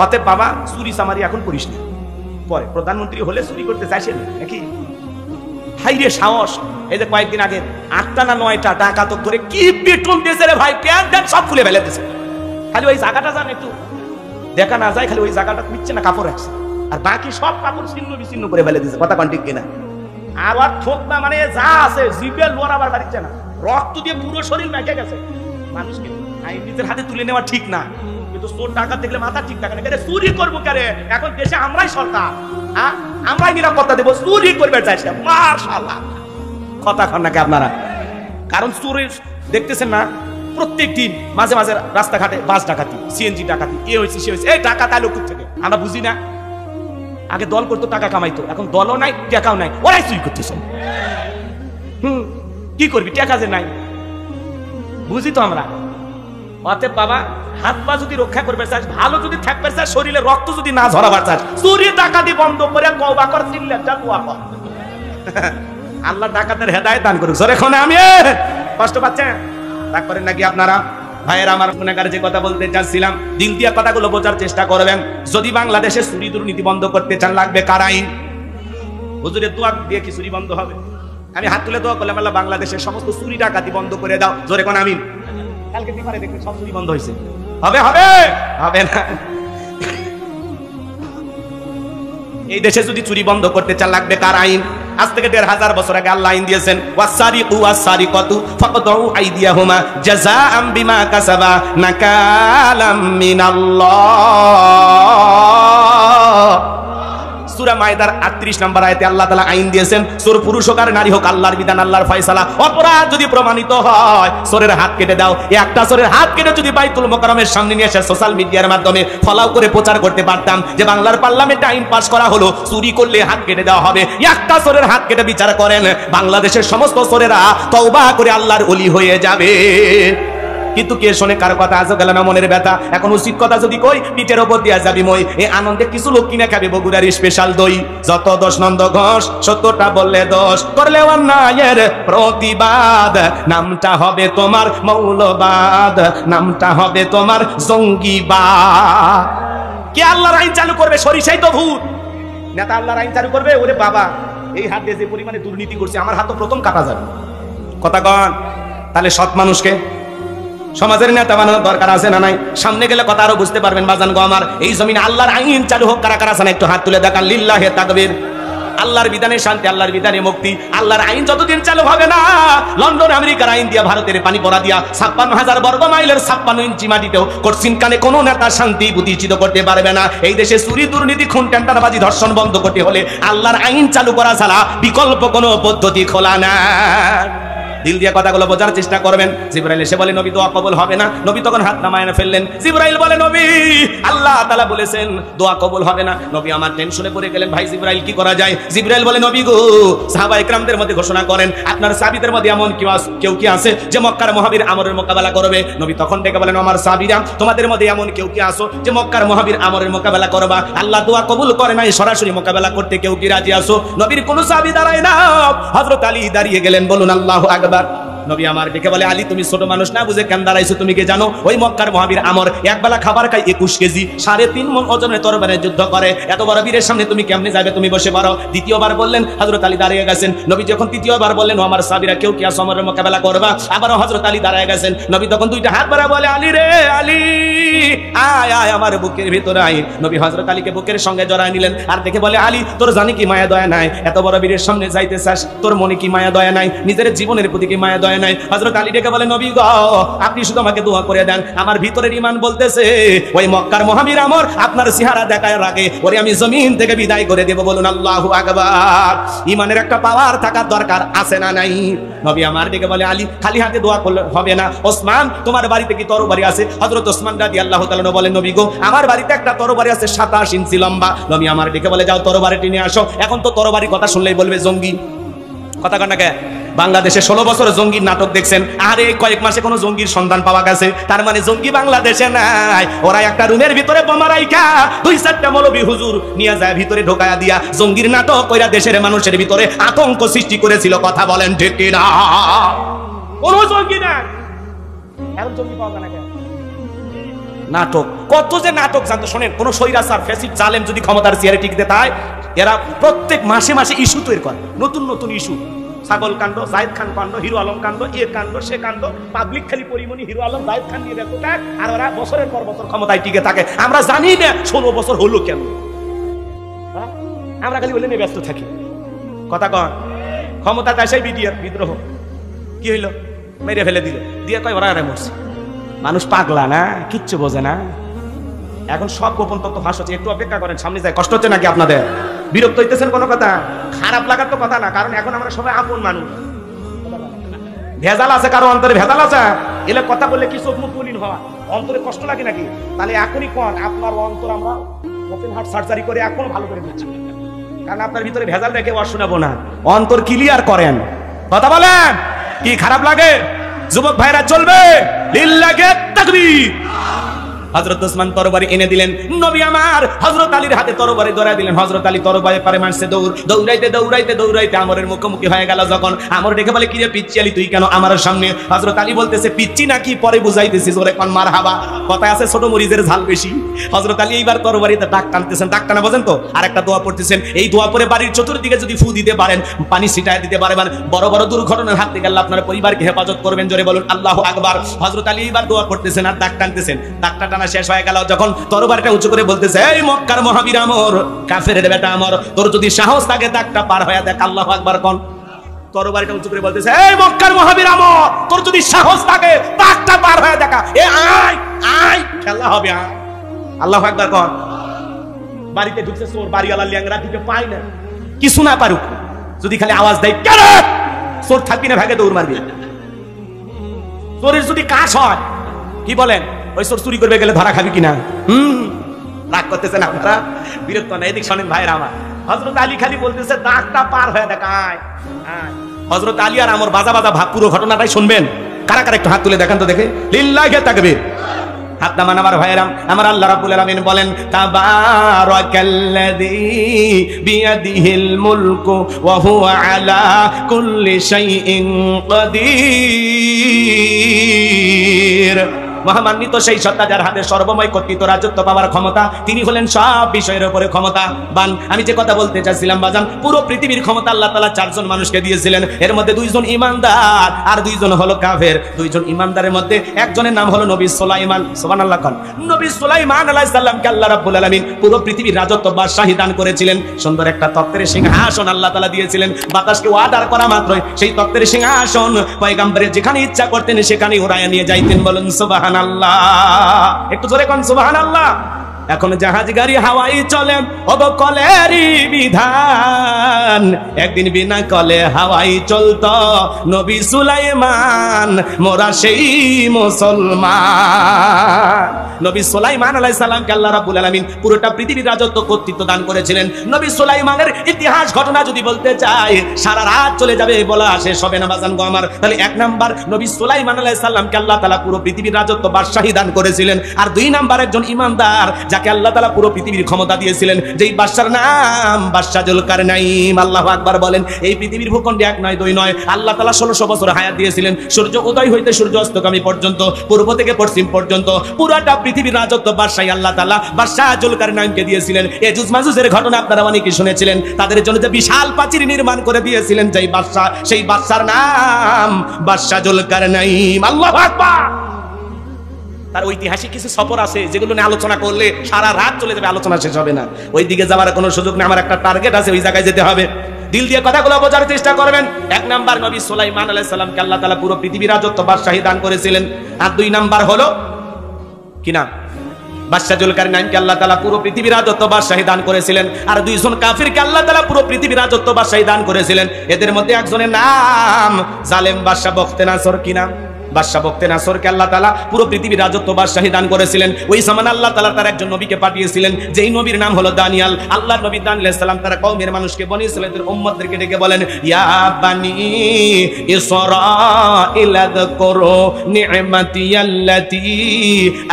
অতএব বাবা চুরি চামারি এখন করিস না, পরে প্রধানমন্ত্রী হলে চুরি করতে চাইছেন নাকি? হাইরে সাহস! এই যে কয়েকদিন আগে 8টা না 9টা টাকা তো ধরে কি বেতন দিয়েছে রে ভাই, প্যান্ট সব খুলে ফেলে দিয়েছে। খালি ওই জায়গাটা জান একটু দেখা না যায়, খালি ওই জায়গাটা নিচ্ছে না, কাপড় রাখছে, আর বাকি সব কাপড় ছিন্ন বিচ্ছিন্ন করে ফেলে দিয়েছে। কথা কন ঠিক কিনা? আবার ঠোক না, মানে যা আছে জিভে লোর আবার বাড়িচ্ছে না, রক্ত দিয়ে পুরো শরীর মেখে গেছে। মানুষকে আইন নিজের হাতে তুলে নেওয়া ঠিক না, কিন্তু চোর টাকা দেখলে মাথা ঠিক থাকে না। চুরি করবো কেন? এখন দেশে আমরাই সরকার, আমরাই নিরাপত্তা দেবো, চুরি করবে চাইছে মাশাআল্লাহ। কথা কন নাকি আপনারা? কারণ চুরি দেখতেছেন না প্রত্যেক দিন মাঝে মাঝে রাস্তাঘাটে বাস ডাকাতি, সিএনজি ডাকাতি, এ হয়েছে সে হয়েছে। এই টাকা তাই লোক থেকে আমরা বুঝি না। আগে দল করতো, টাকা কামাইতো, এখন দলও নাই, টাকাও নাই, ওরাই চুরি করতেছে। কি করবি, টাকা যে নাই, বুঝি তো আমরা। অতএব বাবা, হাত পা যদি রক্ষা করবে চাস, ভালো যদি থাকবে চাস, শরীরে রক্ত যদি না ঝরাবার চাস, চুরি ডাকাতি বন্ধ করে তওবা কর, সিল্লাত যা দোয়া কর। আল্লাহ ডাকাতের হেদায়েত দান করুক। জোরে কোনে আমি। কষ্ট পাচ্ছেন? রাগ করেন নাকি আপনারা? ভাইয়েরা আমার, গুনাহগার যে কথা বলতে চাচ্ছিলাম, দিল দিয়া কথাগুলো বোঝার চেষ্টা করবেন। যদি বাংলাদেশে চুরি দুর্নীতি বন্ধ করতে চান, লাগবে কার আইন? হুজুরের দোয়া দিয়ে কি চুরি বন্ধ হবে? আমি হাত তুলে দোয়া করলাম, আল্লাহ বাংলাদেশের সমস্ত চুরি ডাকাতি বন্ধ করে দাও। জোরে কোন আমিন। কালকে পেপারে দেখবেন সব চুরি বন্ধ হয়েছে। হবে হবে হবে না। এই দেশে যদি চুরি বন্ধ করতে চান, লাগবে কার আইন? আজ থেকে 1500 বছর আগে আল্লাহ আইন দিয়েছেন, ওয়াসারিকু ওয়াসারিকাতু ফাকতাউ আইদিয়াহুমা জাযাআম বিমা কাসাবা নাকালাম মিনাল্লাহ। সূরা মায়েদার 38 নম্বর আয়াতে আল্লাহ তাআলা আইন দিয়েছেন, চোর পুরুষ হোক আর নারী হোক, আল্লাহর বিধান, আল্লাহর ফয়সালা। অপরাধ যদি প্রমাণিত হয়, চোরের হাত কেটে দাও। একটা চোরের হাত কেটে যদি বাইতুল মোকাররমের সামনে নিয়ে এসে সোশ্যাল মিডিয়ার মাধ্যমে ফলাও করে প্রচার করতে পারতাম যে বাংলার পার্লামেন্টে আইন পাস করা হলো, চুরি করলে হাত কেটে দেওয়া হবে, একটা চোরের হাত কেটে বিচার করেন, বাংলাদেশের সমস্ত চোরেরা তওবা করে আল্লাহর ওলি হয়ে যাবে। কিন্তু কে শোনে কার কথা? আজও গেল না মনের ব্যথা। এখন উচিত কথা যদি কই, পিঠের ওপর দিয়া যাবি মই। এই আনন্দে কিছু লোক কিনে খাবে বগুড়ার স্পেশাল দই। যত দোষ নন্দ ঘোষ, সত্যটা বললে দোষ, করলে অন্যায়ের প্রতিবাদ, নামটা হবে তোমার মৌলবাদ, নামটা হবে তোমার জঙ্গিবাদ। কে আল্লাহর আইন চালু করবে? সরিষাই তো ভূত। নেতা আল্লাহর আইন চালু করবে? ওরে বাবা, এই হাত দিয়ে যে পরিমাণে দুর্নীতি করছে, আমার হাত তো প্রথম কাটা যাবে। কথা কন। তাহলে সৎ মানুষকে সমাজের নেতা বানানোর দরকার আছে না নাই? সামনে গেলে কথা আরো বুঝতে পারবেন। বাজান গো আমার, এই জমিনে আল্লাহর আইন চালু হোক। কারা কারা আছেন একটু হাত তুলে দেখান। লিল্লাহে তাকবীর। আল্লাহর বিধানে শান্তি, আল্লাহর বিধানে মুক্তি। আল্লাহর আইন যতদিন চালু হবে না, লন্ডন আমেরিকার আইন দিয়া, ভারতের পানি পড়া দিয়া 56,000 বর্গ মাইলের 56 ইঞ্চি মাটিতেও কঠিন কানে কোন নেতা শান্তি প্রতিষ্ঠিত করতে পারবে না। এই দেশে চুরি, দুর্নীতি, খুন, টেন্ডারবাজি, ধর্ষণ বন্ধ করতে হলে আল্লাহর আইন চালু করা ছাড়া বিকল্প কোনো পদ্ধতি খোলা না। দিল দিয়ে কথাগুলো বোঝার চেষ্টা করবেন। জিবরাইল এসে বলে, নবী দোয়া কবুল হবে না। নবী তখন হাত নামায় না ফেললেন। জিবরাইল বলে, নবী আল্লাহ তাআলা বলেছেন দোয়া কবুল হবে না। নবী আমার টেনশনে পড়ে গেলেন, ভাই জিবরাইল কি করা যায়? জিবরাইল বলে, নবী গো, সাহাবায়ে কেরামদের মধ্যে ঘোষণা করেন, আপনার সাহাবীদের মধ্যে এমন কেউ কি আছে যে মক্কার মহাবীর আমরের মোকাবেলা করবে? নবী তখন ডেকে বলেন, আমার সাহাবীরা, তোমাদের মধ্যে এমন কেউ কি আছো যে মক্কার মহাবীর আমরের মোকাবেলা করবা? আল্লাহ দোয়া কবুল করে নাই, সরাসরি মোকাবেলা করতে কেউ কি রাজি আছো? নবীর কোন সাহাবী দাঁড়ায় না, হযরত আলী দাঁড়িয়ে গেলেন। বলুন আল্লাহু আকবার। নবী আমার ডেকে বলে, আলী তুমি ছোট মানুষ না বুঝে কেন দাঁড়াইছো? তুমি কি জানো ওই মক্কার মহাবীর আমর একবেলা খাবার খায় 21 কেজি, 3.5 মণ ওজনের তরবারে যুদ্ধ করে। এত বড় বীরের সামনে তুমি কেমনে যাবে? তুমি বসে পারো। দ্বিতীয়বার বললেন, হযরত আলী দাঁড়িয়ে গেছেন। নবী যখন তৃতীয়বার বললেন, ও আমার সাহাবীরা কেউ কি আছে আমরের মোকাবেলা করবা? আবারও হযরত আলী দাঁড়িয়ে গেছেন। নবী তখন দুইটা হাত বাড়া বলে, আলী রে আলী, আয় আয় আমার বুকের ভিতরে আয়। নবী হযরত আলীকে বুকের সঙ্গে জড়ায় নিলেন আর দেখে বলে, আলী তোর জানি কি মায়া দয়া নাই? এত বড় বীরের সামনে যাইতে চাস, তোর মনে কি মায়া দয়া নাই? নিজের জীবনের প্রতি কি মায়া দয়া নাই? হযরত আলী ডেকে বলে, নবী গো, আপনি শুধু আমাকে দোয়া করে দেন। আমার ভিতরের ঈমান বলতেছে ওই মক্কার মহাবীর আমর আপনার চেহারা দেখার আগে ওরে আমি জমিন থেকে বিদায় করে দেব। বলুন আল্লাহু আকবার। ঈমানের একটা পাওয়ার থাকার দরকার আছে না নাই? নবী আমার ডেকে বলে, আলী খালি হাতে দোয়া করলে হবে না। ওসমান তোমার বাড়িতে কি তরবারি আছে? হযরত ওসমান রাদিয়াল্লাহু তাআলা বলেন, নবী গো, আমার বাড়িতে একটা তরবারি আছে 27 ইঞ্চি লম্বা। নবী আমার ডেকে বলে, যাও তরবারিটি নিয়ে আসো। এখন তো তরবারি কথা শুনলেই বলবে জঙ্গি। কথা কন না কে? বাংলাদেশে 16 বছর জঙ্গির নাটক দেখছেন, আর এই কয়েক মাসে কোনো জঙ্গির সন্ধান পাওয়া গেছে? তার মানে জঙ্গি বাংলাদেশে নাই। ওরা একটা রুমের ভিতরে বোমা রাইখা 2-4টা মৌলবী হুজুর নিয়ে যায় ভিতরে ঢোকায়া দিয়া জঙ্গির নাটক কইরা দেশের মানুষের ভিতরে আতঙ্ক সৃষ্টি করেছিল। কথা বলেন ঠিক কি না? কোন জঙ্গি না। এখন জঙ্গি পাওয়া যায় না কেন? নাটক, কত যে নাটক জানতো। শোনেন, কোন স্বৈরাচার ফ্যাসিস্ট জালেম যদি ক্ষমতার চেয়ারে টিকতে তাই, এরা প্রত্যেক মাসে মাসে ইস্যু তৈরি করে, নতুন নতুন ইস্যু। ছাগল কাণ্ড, জাহিদ খান কাণ্ড, হিরো আলম কাণ্ড, এ কাণ্ড সে কাণ্ড, পাবলিক খালি পরিমণি হিরো আলম জাহিদ খান নিয়ে ব্যস্ত থাকে, আর ওরা বছরের পর বছর ক্ষমতায় টিকে থাকে। আমরা জানি না 16 বছর হলো কেন, আমরা খালি বলে নিয়ে ব্যস্ত থাকি। কথা কন। ক্ষমতাতে এসে বিদ্রোহ কি হইলো? মেরে ফেলে দিল, দিয়ে কয় ওরা মরছে। মানুষ পাগলা না, কিচ্ছু বোঝে না। এখন সব গোপন তথ্য ফাঁস হচ্ছে। একটু অপেক্ষা করেন, সামনে যায়। কষ্ট হচ্ছে নাকি আপনাদের? বিরক্ত হইতেছেন? কোনো কথা খারাপ লাগার তো কথা না, কারণ এখন আমরা সবাই আপন মানুষ। ভেজাল আছে কারো অন্তরে, ভেজাল আছে। এলে কথা বললে কি চোখ মুখ মলিন হওয়া, অন্তরে কষ্ট লাগে নাকি? তাহলে এখনই কোন আপনার অন্তর আমরা ওপেন হার্ট সার্জারি করে এখন ভালো করে দিচ্ছি, কারণ আপনার ভিতরে ভেজাল রেখে ওয়াজ শোনাবো না। অন্তর ক্লিয়ার করেন। কথা বলেন। কি খারাপ লাগে? যুবক ভাইরা চলবে। লিল্লাহি তাকবীর। হযরত ওসমান তরবারি এনে দিলেন। নবী আমার হযরত আলীর হাতে তরবারি ধরায় দিলেন। হযরত আলী তরবারি পারে মারছে দৌড়, দৌড়াইতে দৌড়াইতে দৌড়াইতে আমরের মুখোমুখি হয়ে গেল। যখন আমর ডেকে বলে, কি রে পিচ্চি আলী, তুই কেন আমার সামনে? হযরত আলী বলতেছে, পিচ্চি নাকি পরে বুঝাইতেছি, জোরে কোন মারহাবা। কথায় আছে ছোট মরিচের ঝাল বেশি। হযরত আলী এইবার তরবারিতে দাগ টানতেছেন, দাগ টানা বোঝেন তো? আর একটা দোয়া পড়তেছেন। এই দোয়া পরে বাড়ির চতুর্দিকে যদি ফু দিতে পারেন, পানি ছিটায় দিতে পারবেন, বড় বড় দুর্ঘটনার হাত থেকে আল্লাহ আপনার পরিবারকে হেফাজত করবেন। জোরে বলুন আল্লাহু আকবার। হযরত আলী এইবার দোয়া করতেছেন আর দাগ টানতেছেন। দাগটা টানা শেষ হয়ে গেল যখন তরবারটা উঁচু করে বলতেছে, এই মক্কার মহাবীর আমর, কাফেরের বেটা আমর, তোর যদি সাহস থাকে দাগটা পার হয়ে দেখ। আল্লাহু আকবার কোন। তরবারটা উঁচু করে বলতেছে, এই মক্কার মহাবীর আমর, তোর যদি সাহস থাকে দাগটা পার হয়ে দেখা। এ আয় আয়, খেলা হবে। আয়। আল্লাহু আকবার কোন। বাড়িতে ঢুকছে চোর, বাড়িওয়ালা ল্যাংরা ঢুকে পায় না, কিছু না পারুক, যদি খালি আওয়াজ দেয় কেন, চোর থাকবি না, ভাগে দৌড় মারবি। চোরের যদি কাজ হয়, কি বলেন, ওই চোর চুরি করবে গেলে ধরা খাবি কিনা? রাগ করতেছেন আপনারা, বিরক্ত না? এদিক শোনেন ভাইরা আমার, হযরত আলী খালি বলতেছে দাগটা পার হয়ে দেখায়। হযরত আলী আর আমর বাজা বাজা ভাব, পুরো ঘটনাটাই শুনবেন। কারা কারা একটু হাত তুলে দেখান তো দেখে, লিল্লাহি তাকবীর। হাত নামান আমার ভাইরা আমার। আল্লাহ রাব্বুল আলামিন বলেন তাবারাকাল্লাযী বিয়াদিহিল মুলকু ওয়া হুয়া আলা কুল্লি শাইইন কাদির। মহামান্বিত সেই সত্তা যার হাতে সর্বময় কর্তৃত্ব রাজত্ব পাওয়ার ক্ষমতা, তিনি হলেন সব বিষয়ের উপরে ক্ষমতা বান। আমি যে কথা বলতে চাচ্ছিলাম বাজান, পুরো পৃথিবীর ক্ষমতা আল্লাহ তাআলা 4 জন মানুষকে দিয়েছিলেন। এর মধ্যে 2 জন ঈমানদার আর 2 জন হলো কাফের। 2 জন ঈমানদারের মধ্যে একজনের নাম হলো নবী সুলাইমান। সুবহানাল্লাহ খান। নবী সুলাইমান আলাইহিস সালামকে আল্লাহ রাব্বুল আলামিন পুরো পৃথিবীর রাজত্ব বাদশাহী দান করেছিলেন। সুন্দর একটা তক্তের সিংহাসন আল্লাহ তাআলা দিয়েছিলেন। বাতাসকে অর্ডার করা মাত্রই সেই তক্তের সিংহাসন পয়গম্বরের যেখানে ইচ্ছা করতেন সেখানে উড়াইয়া নিয়ে যাইতেন। বলেন সুবহানাল্লাহ। একটু জোরে কোন সুবহানাল্লাহ। এখন জাহাজ গাড়ি হাওয়াই চলে অবকলেরই বিধান, একদিন বিনা কলে হাওয়াই চলতো নবী সুলাইমান, মোরা সেই মুসলমান। নবী সুলাইমান আলাইহিস সালামকে আল্লাহ রাব্বুল আলামিন পুরোটা পৃথিবীর রাজত্ব কর্তৃত্ব দান করেছিলেন। নবী সুলাইমানের ইতিহাস ঘটনা যদি বলতে চাই সারা রাত চলে যাবে, বলা শেষ হবে না বাজান গো আমার। তাহলে 1 নাম্বার নবী সুলাইমান আলাইহিস সালামকে আল্লাহ তাআলা পুরো পৃথিবীর রাজত্ব বাদশাহী দান করেছিলেন। আর 2 নাম্বার একজন ঈমানদার যাকে আল্লাহ তাআলা পুরো পৃথিবীর ক্ষমতা দিয়েছিলেন, যেই বাদশার নাম বাদশা জুলকারনাইন। আল্লাহু আকবার বলেন। এই পৃথিবীর ভূখণ্ডে 1 নয় 2 নয়, আল্লাহ তাআলা 1600 বছর হায়াত দিয়েছিলেন। সূর্য উদয় হইতে সূর্য অস্তগামী পর্যন্ত, পূর্ব থেকে পশ্চিম পর্যন্ত পুরাটা পৃথিবীর রাজত্ব বাদশাহী আল্লাহ তাআলা বাদশা জুলকারনাইনকে দিয়েছিলেন। এজুজ মাজুজের ঘটনা আপনারা অনেকেই শুনেছিলেন। তাদের জন্য যে বিশাল প্রাচীর নির্মাণ করে দিয়েছিলেন যেই বাদশা, সেই বাদশার নাম বাদশা জুলকারনাইন। আল্লাহু আকবার। তার ঐতিহাসিক কিছু সফর আছে যেগুলো নিয়ে আলোচনা করলে সারা রাত চলে যাবে, আলোচনা শেষ হবে না। ওই দিকে যাওয়ার কোনো সুযোগ নেই, আমার একটা টার্গেট আছে, ওই জায়গায় যেতে হবে। দিল দিয়ে কথাগুলো বোঝার চেষ্টা করবেন। 1 নাম্বার নবী সুলাইমান আলাইহিস সালামকে আল্লাহ তাআলা পুরো পৃথিবীর রাজত্ব বাদশাহী দান করেছিলেন। আর 2 নাম্বার হলো কি নাম, বাদশা জুলকারনাইনকে আল্লাহ তাআলা পুরো পৃথিবীর রাজত্ব বাদশাহী দান করেছিলেন। আর 2 জন কাফিরকে আল্লাহ তাআলা পুরো পৃথিবীর রাজত্ব বাদশাহী দান করেছিলেন। এদের মধ্যে একজনের নাম জালেম বাদশা বখতেনাসর। কি নাম? বাদশা বখতেনাসরকে আল্লাহ তাআলা পুরো পৃথিবীর রাজত্ব বাদশাহী দান করেছিলেন। ওই সময় আল্লাহ তাআলা তার একজন নবীকে পাঠিয়েছিলেন, যেই নবীর নাম হলো দানিয়াল। আল্লাহর নবী দানিয়াল আলাইহিস সালাম তার কওমের মানুষকে, বনি ইসরাঈলের উম্মতদেরকে ডেকে বলেন, ইয়া বানি ইসরাঈল আযকুরু নি'মাতিয়াল্লাতী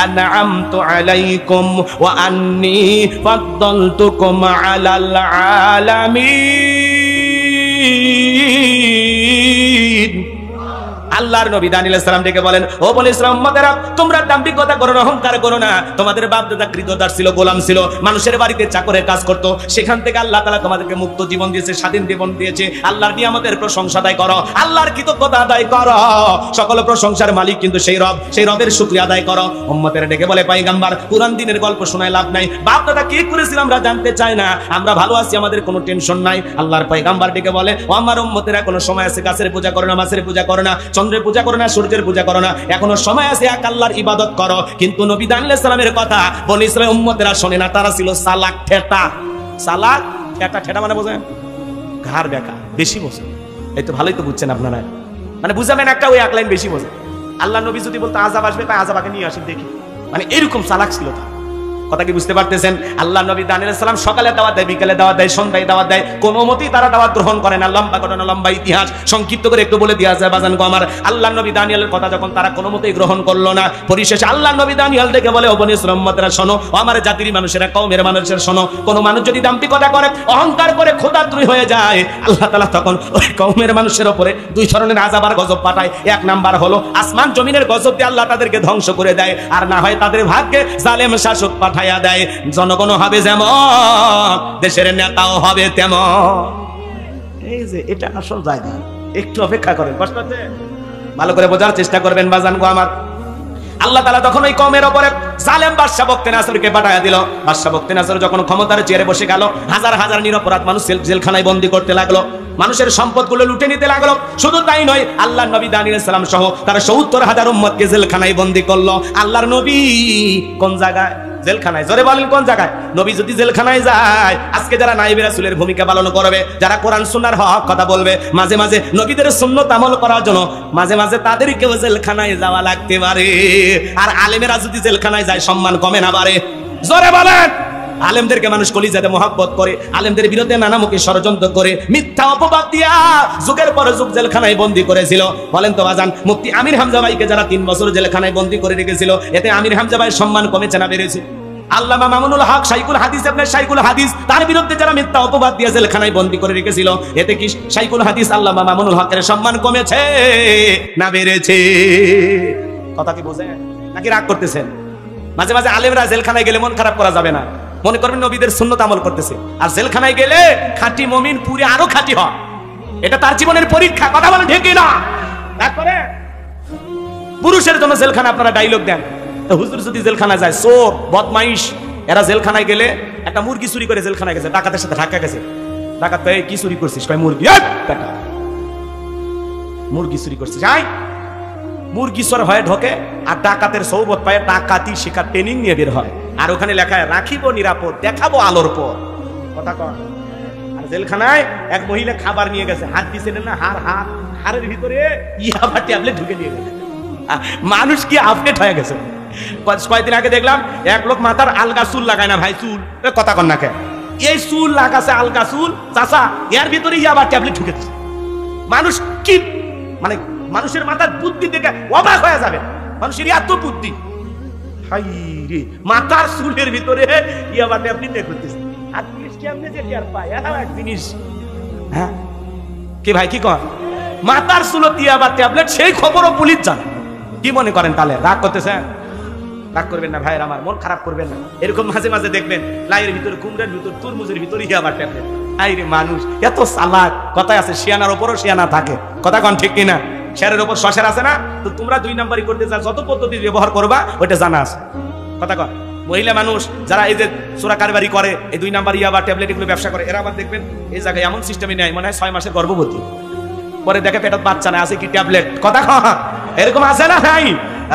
আন'আমতু আলাইকুম ওয়া আন্নী ফাদ্দালতুকুম আলাল আলামিন। আল্লাহর নবী দানিয়েল আলাইহিস সালাম ডেকে বলেন, ও বনি ইসরাঈল উম্মতেরা, তোমরা দাম্ভিকতা করো না, অহংকার করো না। তোমাদের বাপ দাদা কৃতদাস ছিল, গোলাম ছিল, মানুষের বাড়িতে চাকরে কাজ করত। সেখান থেকে আল্লাহ তাআলা তোমাদেরকে মুক্ত জীবন দিয়েছে, স্বাধীন জীবন দিয়েছে। আল্লাহর নিয়ামতের প্রশংসা আদায় করো, আল্লাহর কৃতজ্ঞতা আদায় করো। সকল প্রশংসার মালিক কিন্তু সেই রব, সেই রবের শুকরিয়া আদায় করো। উম্মতেরা ডেকে বলে, পয়গম্বর, পুরান দিনের গল্প শোনায় লাভ নাই, বাপ দাদা কি করেছিল আমরা জানতে চাই না, আমরা ভালো আছি, আমাদের কোনো টেনশন নাই। আল্লাহর পয়গম্বর ডেকে বলে, ও আমার উম্মতেরা, কোনো সময় আছে গাছের পূজা করো না, মাছের পূজা করো না, চন্দ্রের পূজা করো না, সূর্যের পূজা করো না, এখনো সময় আছে, এক আল্লাহর ইবাদত করো। কিন্তু নবী দানিয়েল আলাইহিস সালামের কথা বনি ইসরাঈল উম্মতেরা শোনে না, তারা ছিল সালাক ঠেটা। সালাক ঠেটা, ঠেটা মানে বোঝেন ঘাড় বেঁকা, বেশি বোঝে। এই তো ভালোই তো বুঝছেন আপনারা, মানে বুঝাবেন একটা, ওই 1 লাইন বেশি বোঝে। আল্লাহ নবী যদি বলতো আযাব আসবে, তাই আযাবাকে নিয়ে আসেন দেখি, মানে এরকম চালাক ছিল তা। কথা কি বুঝতে পারতেছেন? আল্লাহ নবী দানিয়েল আলাইহিস সালাম সকালে দাওয়াত দেয়, বিকালে দাওয়াত দেয়, সন্ধ্যায় দাওয়াত দেয়, কোনো মতেই তারা দাওয়াত গ্রহণ করে না। লম্বা ঘটনা, লম্বা ইতিহাস, সংক্ষিপ্ত করে একটু বলে দেওয়া যায় বাজান গো আমার। আল্লাহ নবী দানিয়েলের কথা যখন তারা কোনো মতেই গ্রহণ করলো না, পরিশেষে আল্লাহ নবী দানিয়েল দেখে বলে, ও বনি ইসরাঈল উম্মতেরা শোনো, ও আমার জাতির মানুষেরা, কওমের মানুষেরা শোনো, কোন মানুষ যদি দাম্ভিকতা করে, অহংকার করে, খোদাত্রী হয়ে যায়, আল্লাহ তাআলা তখন ওই কওমের মানুষের উপরে 2 ধরনের আযাব আর গজব পাঠায়। 1 নাম্বার হলো আসমান জমিনের গজব দিয়ে আল্লাহ তাদেরকে ধ্বংস করে দেয়, আর না হয় তাদের ভাগ্যে জালেম শাসক পাঠাইয়া দেয়। জনগণ হবে যেমন, দেশের নেতাও হবে তেমন। এই যে এটা আসল জায়গা, একটু অপেক্ষা করেন, কষ্ট হচ্ছে, ভালো করে বোঝার চেষ্টা করবেন বাজান গো আমার। আল্লাহ তাআলা তখন ওই কওমের উপরে জালেম বাদশা বখতেনাসরকে পাঠায়া দিল। বাদশা বখতেনাসর যখন ক্ষমতার চেয়ারে বসে গেল, হাজার হাজার নিরপরাধ মানুষ জেলখানায় বন্দী করতে লাগলো, মানুষের সম্পদগুলো লুটে নিতে লাগলো। শুধু তাই নয়, আল্লাহর নবী দানিয়েল আলাইহিস সালাম সহ তার ৭০,০০০ উম্মতকে জেলখানায় বন্দী করলো। আল্লাহর নবী কোন জায়গায়? জেলখানায়। জোরে বলেন কোন জায়গায়? নবী যদি জেলখানায় যায়, আজকে যারা নাইবে রাসূলের ভূমিকা পালন করবে, যারা কোরআন সুন্নাহর হক কথা বলবে, মাঝে মাঝে নবীদের সুন্নাত আমল করার জন্য মাঝে মাঝে তাদেরকেও জেলখানায় যাওয়া লাগতে পারে। আর আলেমেরা যদি জেলখানায় যায়, সম্মান কমে না বাড়ে? জোরে বলেন। আলেমদেরকে মানুষ কলিজাতে মহব্বত করে, আলেমদের বিরুদ্ধে নানামুখী ষড়যন্ত্র করে মিথ্যা অপবাদ দিয়া যুগের পর যুগ জেলখানায় বন্দী করেছিল। বলেন তো বাজান, মুফতি আমির হামজা ভাইকে যারা 3 বছর জেলখানায় বন্দী করে রেখেছিল, এতে আমির হামজা ভাইয়ের সম্মান কমেছে না বেড়েছে? আল্লামা মামুনুল হক শাইখুল হাদিস, আপনার শাইখুল হাদিস, তার বিরুদ্ধে যারা মিথ্যা অপবাদ দিয়ে জেলখানায় বন্দী করে রেখেছিল, এতে কি শাইখুল হাদিস আল্লামা মামুনুল হকের সম্মান কমেছে না বেড়েছে? কথা কি বোঝেন নাকি রাগ করতেছেন? মাঝে মাঝে আলেমরা জেলখানায় গেলে মন খারাপ করা যাবে না। মনে করবেন নবীদের সুন্নত আমল করতেছে, আর জেলখানায় গেলে খাঁটি মুমিন পুরে আরো খাঁটি হয়। এটা তার জীবনের পরীক্ষা। কথা বলেন ঠিক না? তারপরে পুরুষের জন্য জেলখানা আপনারা ডায়লগ দেন, তো হুজুর যদি জেলখানায় যায়, চোর বদমাইশ এরা জেলখানায় গেলে, একটা মুরগি চুরি করে জেলখানায় গেছে, ডাকাতের সাথে ধাক্কা গেছে, ডাকাত কয় কি চুরি করছিস? কয় মুরগি। মুরগি চুরি করছিস? আয় মুরগি চোর হয়ে ঢোকে, আর ডাকাতের সৌবত পায়, ডাকাতি শেখার ট্রেনিং নিয়ে বের হয়, আর ওখানে লেখা রাখিব নিরাপদ, দেখাবো আলোর পর। কথা কন। আর জেলখানায় এক মহিলা খাবার নিয়ে গেছে, হাত দিছেন না, হাড়ের ভিতরে ইয়াবা ট্যাবলেট ঢুকে নিয়ে গেছে। মানুষ কি আপডেট হয়ে গেছে। কয়েকদিন আগে দেখলাম এক লোক মাথার আলগা চুল লাগায় না ভাই, চুল কথা কন না কে, এই চুল লাগাছে আলগা চুল, চাচা এর ভিতরে ইয়াবা ট্যাবলেট ঢুকে দিচ্ছে। মানুষ কি মানে মানুষের মাথার বুদ্ধি দেখে অবাক হয়ে যাবে, মানুষের এত বুদ্ধি। হাই রে, মাথার চুলের ভিতরে ইয়াবা ট্যাবলেট করতেছে। আর পুলিশ কেমনে যে টের পায়, এটাও এক জিনিস। হ্যাঁ কি ভাই কি কর, মাথার চুলতে ইয়াবা ট্যাবলেট, সেই খবরও পুলিশ জানে। কি মনে করেন তাহলে রাগ করতেছেন? রাগ করবেন না ভাইয়ের আমার, মন খারাপ করবেন না। এরকম মাঝে মাঝে দেখবেন লাইয়ের ভিতরে, কুমড়ার ভিতর, তরমুজের ভিতরে ইয়াবা ট্যাবলেট। আই রে মানুষ এত চালাক। কথায় আছে শিয়ানার উপরও শিয়ানা থাকে। কথা কন ঠিক কিনা? শেয়ারের উপর শশের আছে না? তো তোমরা 2 নাম্বারই করতে যা যত পদ্ধতি ব্যবহার করবা ওইটা জানা আছে। কথা কন। মহিলা মানুষ যারা এই যে চোরা কারবারি করে, এই 2 নাম্বার ইয়াবা ট্যাবলেট এগুলো ব্যবসা করে, এরা আবার দেখবেন এই জায়গায় এমন সিস্টেমই নেয়, মনে হয় 6 মাসের গর্ভবতী, পরে দেখে পেটত বাচ্চা না, আছে কি ট্যাবলেট। কথা কন। এরকম আছে না নাই?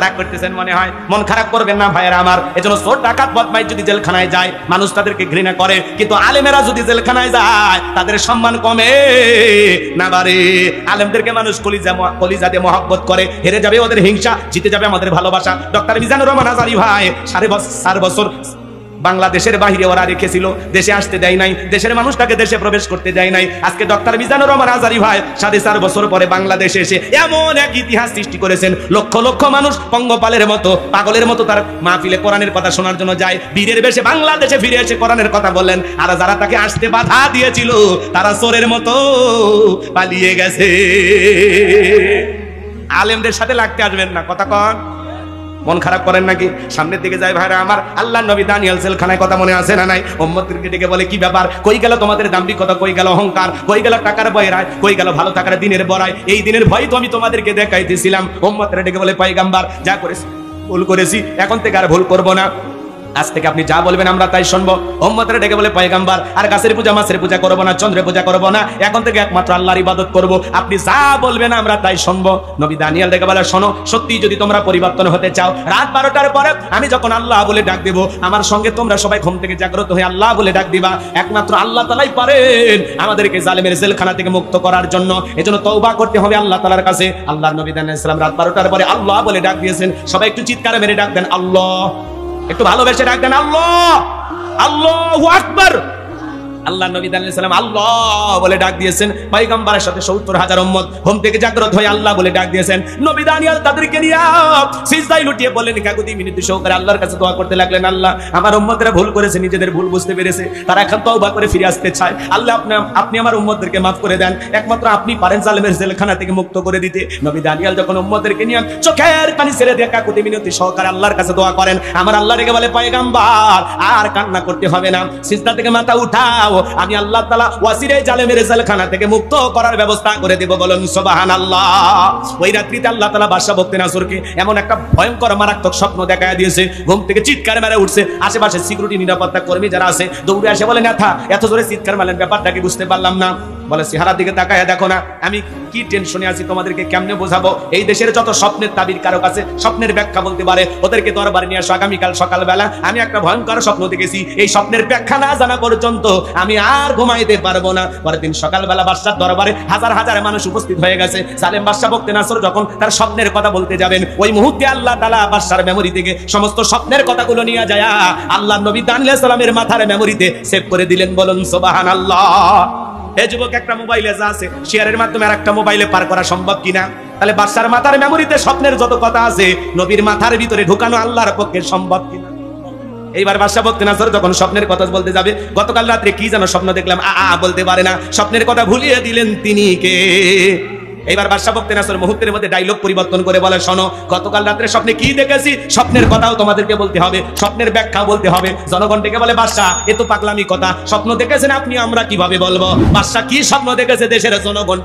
রাগ করতেছেন মনে হয়, মন খারাপ করবেন না ভাইয়েরা আমার। এজন্য চোর ডাকাত বদমাইশ যদি জেলখানায় যায়, মানুষ তাদেরকে ঘৃণা করে, কিন্তু আলেমেরা যদি জেলখানায় যায়, তাদের সম্মান কমে না বাড়ে। আলেমদেরকে মানুষ কলিজাতে মহব্বত করে, হেরে যাবে ওদের হিংসা, জিতে যাবে আমাদের ভালোবাসা। ডক্টর মিজানুর রহমান আজারি ভাই 4.5 বছর বাংলাদেশের বাহিরে ওরা রেখেছিল, দেশে আসতে দেয় নাই, দেশের মানুষটাকে দেশে প্রবেশ করতে দেয় নাই। আজকে ডক্টর মিজানুর রহমান আজারি ভাই 4.5 বছর পরে বাংলাদেশে এসে এমন এক ইতিহাস সৃষ্টি করেছেন, লক্ষ লক্ষ মানুষ পঙ্গপালের মতো, পাগলের মতো তার মাহফিলে কোরআনের কথা শোনার জন্য যায়। বীরের বেশে বাংলাদেশে ফিরে এসে কোরআনের কথা বলেন, আর যারা তাকে আসতে বাধা দিয়েছিল তারা চোরের মতো পালিয়ে গেছে। আলেমদের সাথে লাগতে আসবেন না। কথা কন। মন খারাপ করেন নাকি? সামনের দিকে যায় ভাইরা আমার। আল্লাহর নবী দানিয়েল জেলখানায়, কথা মনে আছে না নাই? উম্মতদেরকে ডেকে বলে কি ব্যাপার, কই গেল তোমাদের দাম্ভিকতা, কই গেল অহংকার, কই গেল টাকার বয়রায়, কই গেল ভালো থাকার দিনের বড়াই? এই দিনের ভয় তো আমি তোমাদেরকে দেখাইতেছিলাম। উম্মতরা ডেকে বলে পয়গম্বর যা করেছি ভুল করেছি, এখন থেকে আর ভুল করব না, আজ থেকে আপনি যা বলবেন আমরা তাই শুনবো। উম্মতরা ডেকে বলে পয়গম্বর আর গাছের পূজা মাছের পূজা করব না, চন্দ্রের পূজা করব না, এখন থেকে একমাত্র আল্লাহর ইবাদত করব, আপনি যা বলবেন আমরা তাই শুনবো। নবী দানিয়েল ডেকে বলে শোনো, সত্যি যদি তোমরা পরিবর্তন হতে চাও, রাত 12টার পরে আমি যখন আল্লাহ বলে ডাক দেব, আমার সঙ্গে তোমরা সবাই ঘুম থেকে জাগ্রত হয়ে আল্লাহ বলে ডাক দিবা। একমাত্র আল্লাহ তাআলাই পারেন আমাদেরকে জালেমের জেলখানা থেকে মুক্ত করার জন্য। এজন্য তওবা করতে হবে আল্লাহ তাআলার কাছে। আল্লাহর নবী দানিয়েল আলাইহিস সালাম রাত 12টার পরে আল্লাহ বলে ডাক দিয়েছেন। সবাই একটু চিৎকার মেরে ডাক দেন আল্লাহ, একটু ভালোবেসে ডাক দেন আল্লাহ, আল্লাহু আকবার। আল্লাহ নবী দানিয়েল সালাম আল্লাহ বলে ডাক দিয়েছেন। পয়গম্বরের সাথে 70,000 উম্মত ঘুম থেকে জাগ্রত হয়ে আল্লাহ বলে ডাক দিয়েছেন। নবী দানিয়েল তাদেরকে নিয়ে সিজদায় লুটিয়ে বললেন, কাকুতি মিনতি সহকারে আল্লাহর কাছে দোয়া করতে লাগলেন, আল্লাহ আমার উম্মতরা ভুল করেছে, নিজেদের ভুল বুঝতে পেরেছে, তারা এখন তওবা করে ফিরে আসতে চায়। আল্লাহ আপনি আমার উম্মতদেরকে মাফ করে দেন, একমাত্র আপনি পারেন জালেমের জেলখানা থেকে মুক্ত করে দিতে। নবী দানিয়েল যখন উম্মতদেরকে নিয়ে চোখের পানি ছেড়ে দিয়ে কাকুতি মিনতি সহকারে আল্লাহর কাছে দোয়া করেন, আমার আল্লাহ রেগে বলে পয়গম্বর আর কান্না করতে হবে না, সিজদা থেকে মাথা উঠাও, আমি আল্লাহ তাআলা ওয়াসিরায়ে জালেমের জেলখানা থেকে মুক্ত করার ব্যবস্থা করে দেব। বলুন সুবহানাল্লাহ। ওই রাত্রিতে আল্লাহ তাআলা বাদশা বখতিয়ানসরকে এমন একটা ভয়ঙ্কর মারাত্মক স্বপ্ন দেখায় দিয়েছে, ঘুম থেকে চিৎকার মেরে উঠছে। আশেপাশে সিকিউরিটি নিরাপত্তা কর্মী যারা আছে দৌড়ে এসে বলে, নেতা এত জোরে চিৎকার মারলেন, ব্যাপারটা কি বুঝতে পারলাম না। বলে চেহারার দিকে তাকায় দেখো না আমি কি টেনশনে আছি, তোমাদেরকে কেমনে বোঝাবো। এই দেশের যত স্বপ্নের তাবির কারক আছে, স্বপ্নের ব্যাখ্যা বলতে পারে, ওদেরকে দরবারে নিয়ে আসো। আগামীকাল সকালবেলা আমি একটা ভয়ঙ্কর স্বপ্ন দেখেছি, এই স্বপ্নের ব্যাখ্যা না জানা পর্যন্ত আমি আর ঘুমাইতে পারবো না। পরের দিন সকালবেলা বাদশার দরবারে হাজার হাজার মানুষ উপস্থিত হয়ে গেছে। জালেম বাদশা বখতিয়ার যখন তার স্বপ্নের কথা বলতে যাবেন, ওই মুহূর্তে আল্লাহ তাআলা বাদশার মেমরি থেকে সমস্ত স্বপ্নের কথাগুলো নিয়ে যায় আল্লাহর নবী দানিয়েল আলাইহিস সালামের মাথার মেমরিতে সেভ করে দিলেন। বলুন সুবহানাল্লাহ। এই যুবক একটা মোবাইলে যা আছে শেয়ারের মাধ্যমে আর একটা মোবাইলে পার করা সম্ভব কিনা? তাহলে বাদশার মাথার মেমরিতে স্বপ্নের যত কথা আছে নবীর মাথার ভিতরে ঢুকানো আল্লাহর পক্ষে সম্ভব কিনা? এইবার বাদশা বখতিয়ার যখন স্বপ্নের কথা বলতে যাবে, গতকাল রাত্রে কি যেন স্বপ্ন দেখলাম বলতে পারে না, স্বপ্নের কথা ভুলিয়ে দিলেন তিনি কে? এইবার বাদশা বখতিয়ার মুহূর্তের মধ্যে ডায়লগ পরিবর্তন করে বলে, শোনো গতকাল রাত্রে স্বপ্নে কি দেখেছি, স্বপ্নের কথাও তোমাদেরকে বলতে হবে, স্বপ্নের ব্যাখ্যা বলতে হবে। জনগণ ডেকে বলে, বাদশা এ তো পাগলামি কথা, স্বপ্ন দেখেছেন আপনি, আমরা কিভাবে বলবো? বাদশা কি স্বপ্ন দেখেছে দেশের জনগণ